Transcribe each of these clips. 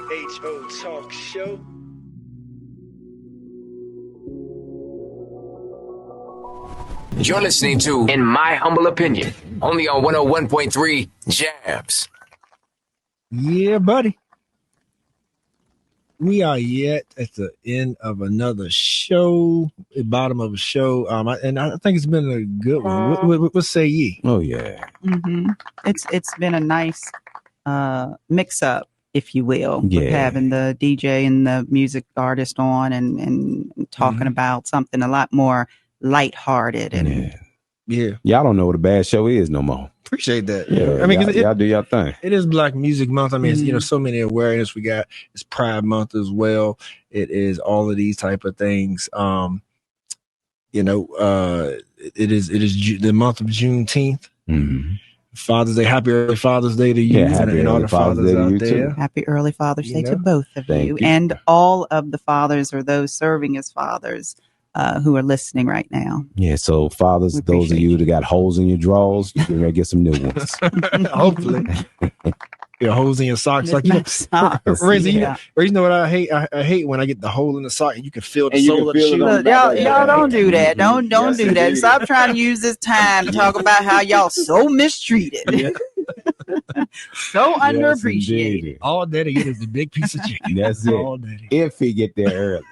IMHO Talk Show. You're listening to In My Humble Opinion, only on 101.3 Jams. Yeah, buddy. We are yet at the end of another show, the bottom of a show. And I think it's been a good one. What say ye? Oh, yeah. Mm-hmm. It's been a nice mix up, if you will, with having the DJ and the music artist on and talking about something a lot more lighthearted and Y'all don't know what a bad show is no more. Appreciate that. Yeah, I mean, y'all do y'all thing. It is Black Music Month. I mean, it's, so many awareness we got. It's Pride Month as well. It is all of these type of things. It is the month of Juneteenth. Mm-hmm. Father's Day. Happy early Father's Day to you and all the fathers out there. Happy early Father's Day to both of you and all of the fathers or those serving as fathers who are listening right now. Yeah, so fathers, those of you that got holes in your drawers, you're going to get some new ones. Hopefully. Your holes in your socks. Like, socks. Razor, you know what I hate? I hate when I get the hole in the sock and you can feel the sole of the shoe. Y'all don't do that. Don't do that. Stop trying to use this time to talk about how y'all so mistreated. So underappreciated. All that he is a big piece of chicken. That's it. All if he get there early.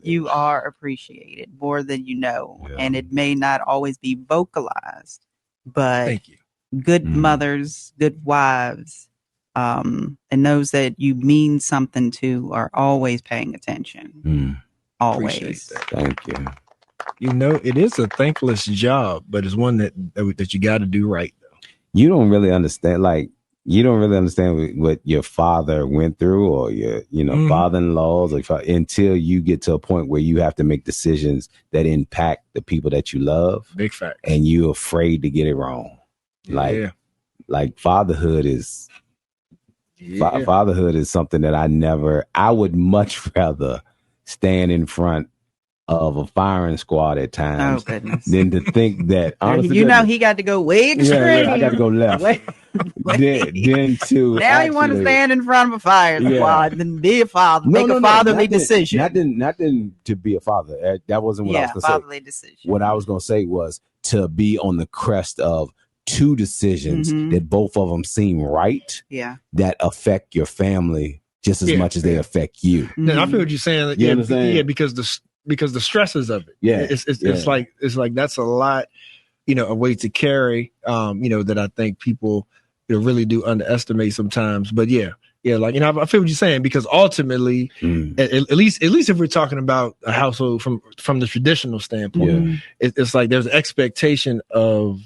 You are appreciated more than you know. Yeah. And it may not always be vocalized, but thank you. Good mothers, good wives, and those that you mean something to are always paying attention. Always. Thank you. You know, it is a thankless job, but it's one that you got to do right, though. You don't really understand, what your father went through or your, father-in-laws until you get to a point where you have to make decisions that impact the people that you love. Big fact. And you're afraid to get it wrong. Like fatherhood is fatherhood is something that I would much rather stand in front of a firing squad at times than to think that honestly, he got to go way extreme. Yeah, I got to go left. Then to now you want to stand in front of a fire squad and be a father, make a fatherly decision. Not to be a father. That wasn't what I was going to say. Fatherly decision. What I was going to say was to be on the crest of two decisions that both of them seem right. Yeah, that affect your family just as much as they affect you. I feel what you're saying. You understand? Yeah, because the stresses of it. Yeah. It's like that's a lot, a weight to carry, that I think people really do underestimate sometimes. But I feel what you're saying, because ultimately, at least if we're talking about a household from the traditional standpoint, it's like there's an expectation of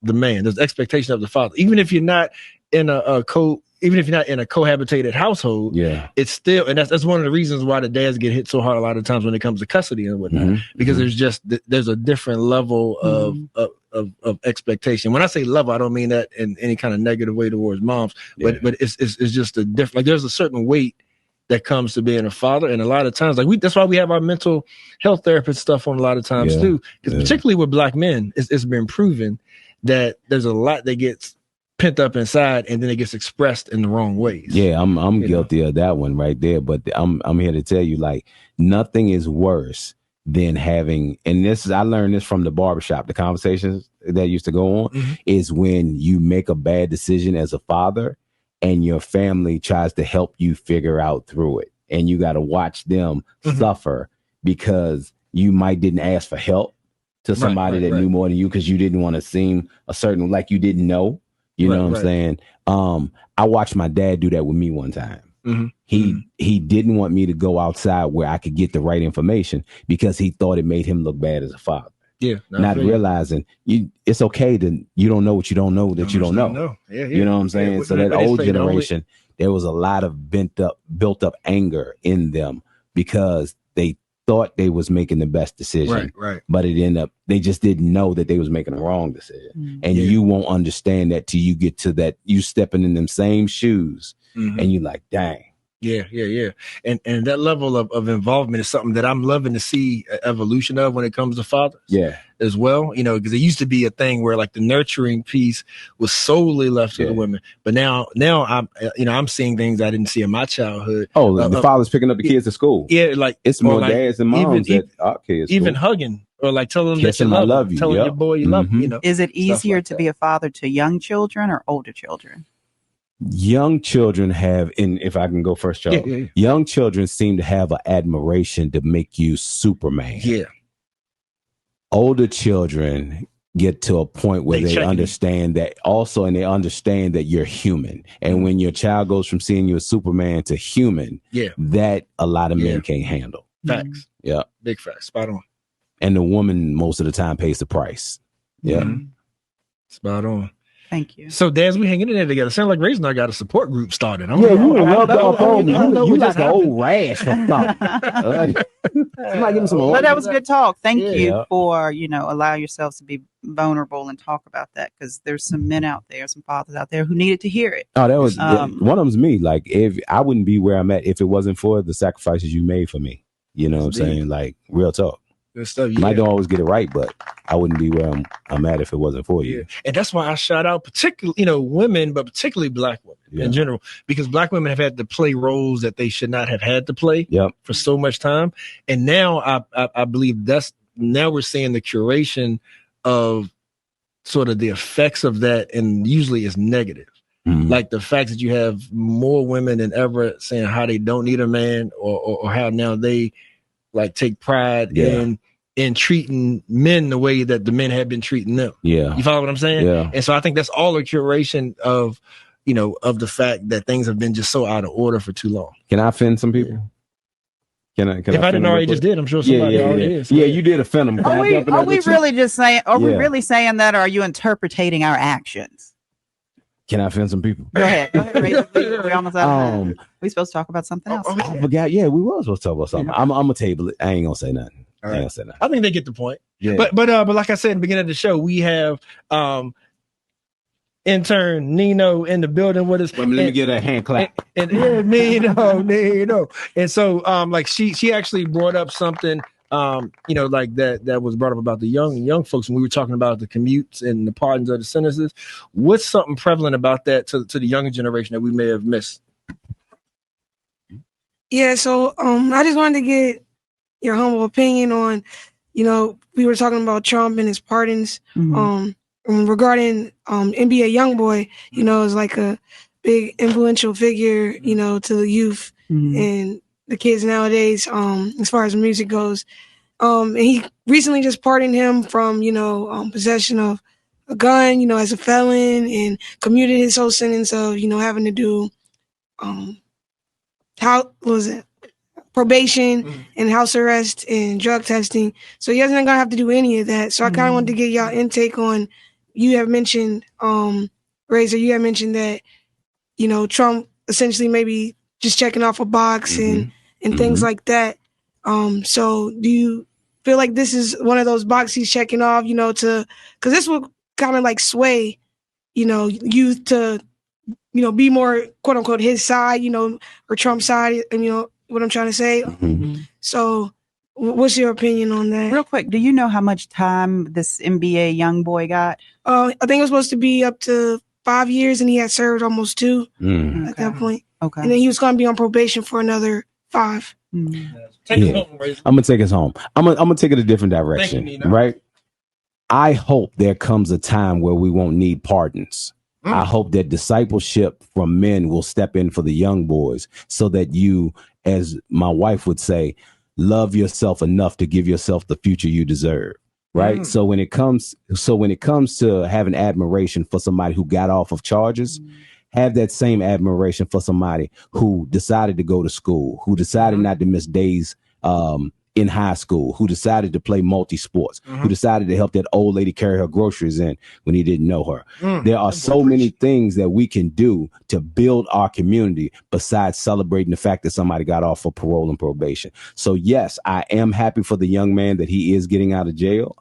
the man, there's expectation of the father, even if you're not in a cohabitated household, it's still, and that's one of the reasons why the dads get hit so hard a lot of times when it comes to custody and whatnot, because there's a different level of expectation. When I say level, I don't mean that in any kind of negative way towards moms, but it's just a different, like there's a certain weight that comes to being a father, and a lot of times, that's why we have our mental health therapist stuff on a lot of times too, because particularly with Black men, it's been proven that there's a lot that gets pent up inside and then it gets expressed in the wrong ways. Yeah, I'm guilty of that one right there. But I'm here to tell you, like, nothing is worse than having, and I learned this from the barbershop, the conversations that used to go on, is when you make a bad decision as a father and your family tries to help you figure out through it. And you got to watch them suffer because you didn't ask for help to somebody that knew more than you because you didn't want to seem a certain, like you didn't know. You know what I'm saying? I watched my dad do that with me one time. He didn't want me to go outside where I could get the right information because he thought it made him look bad as a father. Yeah. Not realizing it's okay to, you don't know what you don't know that you don't know. Yeah. You know what I'm saying? So that old generation, there was a lot of built up anger in them because they thought they was making the best decision, right. But it ended up, they just didn't know that they was making the wrong decision. And you won't understand that till you get to that, you stepping in them same shoes and you're like, dang, Yeah. And that level of involvement is something that I'm loving to see an evolution of when it comes to fathers. Yeah. As well, because it used to be a thing where like the nurturing piece was solely left to the women, but now I'm seeing things I didn't see in my childhood. Oh, the father's picking up the kids at school. Yeah, like it's more like dads and moms at our kids. Even hugging or like telling them Kissing, that you love you, telling your boy you love him. Is it easier to be a father to young children or older children? Young children have, and if I can go first, Charles, young children seem to have an admiration to make you Superman. Yeah. Older children get to a point where they understand that also, and they understand that you're human. And when your child goes from seeing you as Superman to human, that a lot of men can't handle. Facts. Yeah. Big facts. Spot on. And the woman most of the time pays the price. Yeah. Spot on. Thank you. So, Daz, we hanging in there together. Sound like Raisin and I got a support group started. You rubbed off on me. You just an old rash for something. But that was good talk. Thank you for, allow yourselves to be vulnerable and talk about that, because there's some men out there, some fathers out there who needed to hear it. Oh, that was one of them's me. Like, if I wouldn't be where I'm at if it wasn't for the sacrifices you made for me. You know what I'm saying? Like, real talk. Good stuff. I don't always get it right, but I wouldn't be where I'm at if it wasn't for you. And that's why I shout out particularly, women, but particularly black women in general, because black women have had to play roles that they should not have had to play for so much time. And now I believe now we're seeing the curation of sort of the effects of that, and usually it's negative. Like the fact that you have more women than ever saying how they don't need a man, or how now they like take pride in treating men the way that the men have been treating them. Yeah. You follow what I'm saying? Yeah. And so I think that's all a curation of, of the fact that things have been just so out of order for too long. Can I offend some people? Can I didn't already just did, I'm sure somebody already is. Yeah, you did offend them. Are we really just saying, we really saying that, or are you interpreting our actions? Can I offend some people? Go ahead. We're almost out of time. We supposed to talk about something else. I forgot. Yeah, we were supposed to talk about something. I'm gonna table it. I ain't gonna say nothing. I think they get the point. Yeah. But like I said in the beginning of the show, we have intern Nino in the building with us. Let me give a hand clap. And Nino. And so like she actually brought up something like that was brought up about the young folks when we were talking about the commutes and the pardons of the sentences. What's something prevalent about that to the younger generation that we may have missed? Yeah, so I just wanted to get your humble opinion on, we were talking about Trump and his pardons. Regarding NBA YoungBoy, is like a big influential figure, to the youth and the kids nowadays, as far as music goes. And he recently just pardoned him from, possession of a gun, as a felon, and commuted his whole sentence of, having to do, probation and house arrest and drug testing. So he isn't going to have to do any of that. So I kind of wanted to get y'all intake on, you have mentioned, Razor, you have mentioned that, Trump essentially maybe just checking off a box and things like that. So do you feel like this is one of those boxes he's checking off, because this will kind of like sway, youth to, be more quote unquote his side, or Trump's side, and what I'm trying to say. So what's your opinion on that? Real quick, do you know how much time this NBA young boy got? I think it was supposed to be up to 5 years, and he had served almost 2 at that point. Okay. And then he was going to be on probation for another 5. Take it home, I'm going to take us home. I'm gonna take it a different direction, right? I hope there comes a time where we won't need pardons. I hope that discipleship from men will step in for the young boys, so that you, as my wife would say, love yourself enough to give yourself the future you deserve. Right. So when it comes to having admiration for somebody who got off of charges, have that same admiration for somebody who decided to go to school, who decided not to miss days in high school, who decided to play multi-sports, who decided to help that old lady carry her groceries in when he didn't know her. There are so many things that we can do to build our community besides celebrating the fact that somebody got off for parole and probation. So yes, I am happy for the young man that he is getting out of jail.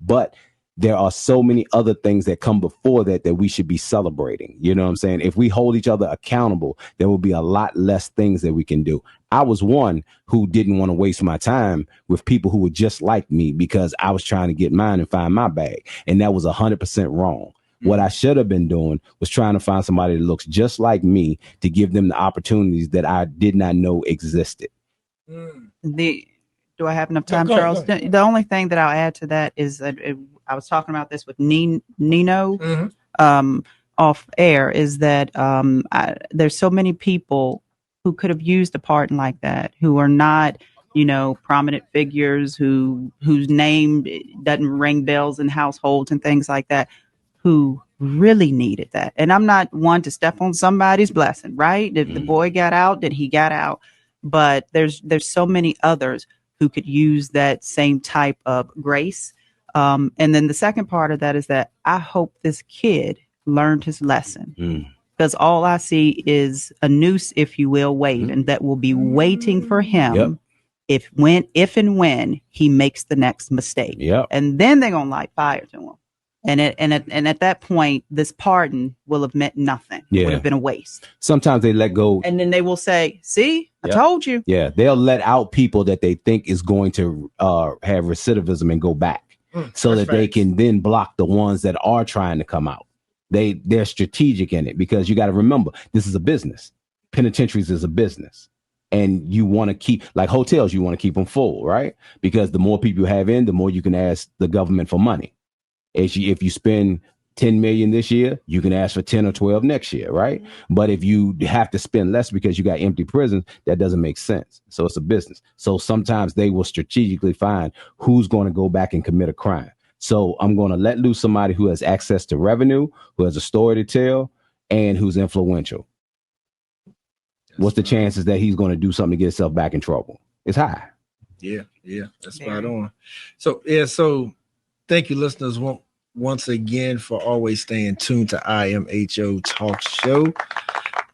But there are so many other things that come before that we should be celebrating. You know what I'm saying? If we hold each other accountable, there will be a lot less things that we can do. I was one who didn't want to waste my time with people who were just like me because I was trying to get mine and find my bag. And that was 100% wrong. What I should have been doing was trying to find somebody that looks just like me to give them the opportunities that I did not know existed. Do I have enough time, Charles? The only thing that I'll add to that is that I was talking about this with Nino off air, is that there's so many people who could have used a pardon like that, who are not, prominent figures, whose name doesn't ring bells in households and things like that, who really needed that. And I'm not one to step on somebody's blessing, right? If the boy got out, then he got out. But there's so many others who could use that same type of grace. And then the second part of that is that I hope this kid learned his lesson, because all I see is a noose, if you will, waiting that will be waiting for him if and when he makes the next mistake. And then they're gonna light fire to him. And at that point, this pardon will have meant nothing. It would have been a waste. Sometimes they let go. And then they will say, see, I told you. Yeah, they'll let out people that they think is going to have recidivism and go back so that they can then block the ones that are trying to come out. They're strategic in it, because you got to remember, this is a business. Penitentiaries is a business. And you want to keep, like hotels, you want to keep them full, right? Because the more people you have in, the more you can ask the government for money. If you spend 10 million this year, you can ask for 10 or 12 next year, right? But if you have to spend less because you got empty prisons, that doesn't make sense. So it's a business. So sometimes they will strategically find who's going to go back and commit a crime. So I'm going to let loose somebody who has access to revenue, who has a story to tell, and who's influential. What's the chances that he's going to do something to get himself back in trouble? It's high. Yeah, that's spot on. So thank you, listeners, once again for always staying tuned to IMHO Talk Show.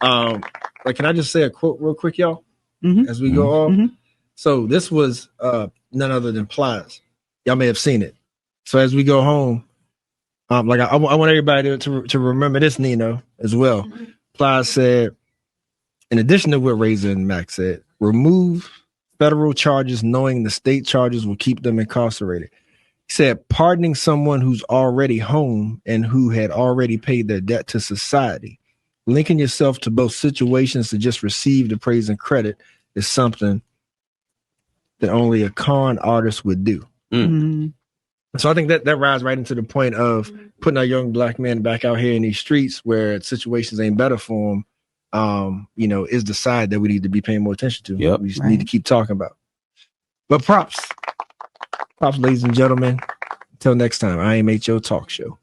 Can I just say a quote real quick, y'all, as we go off? So this was none other than Plies. Y'all may have seen it. So as we go home, I want everybody to remember this, Nino, as well. Plies said, in addition to what Razor and Max said, remove federal charges knowing the state charges will keep them incarcerated. He said, pardoning someone who's already home and who had already paid their debt to society, linking yourself to both situations to just receive the praise and credit is something that only a con artist would do. So I think that rides right into the point of putting our young black men back out here in these streets where situations ain't better for them. Is the side that we need to be paying more attention to. We just need to keep talking about. But props, ladies and gentlemen. Until next time, IMHO Talk Show.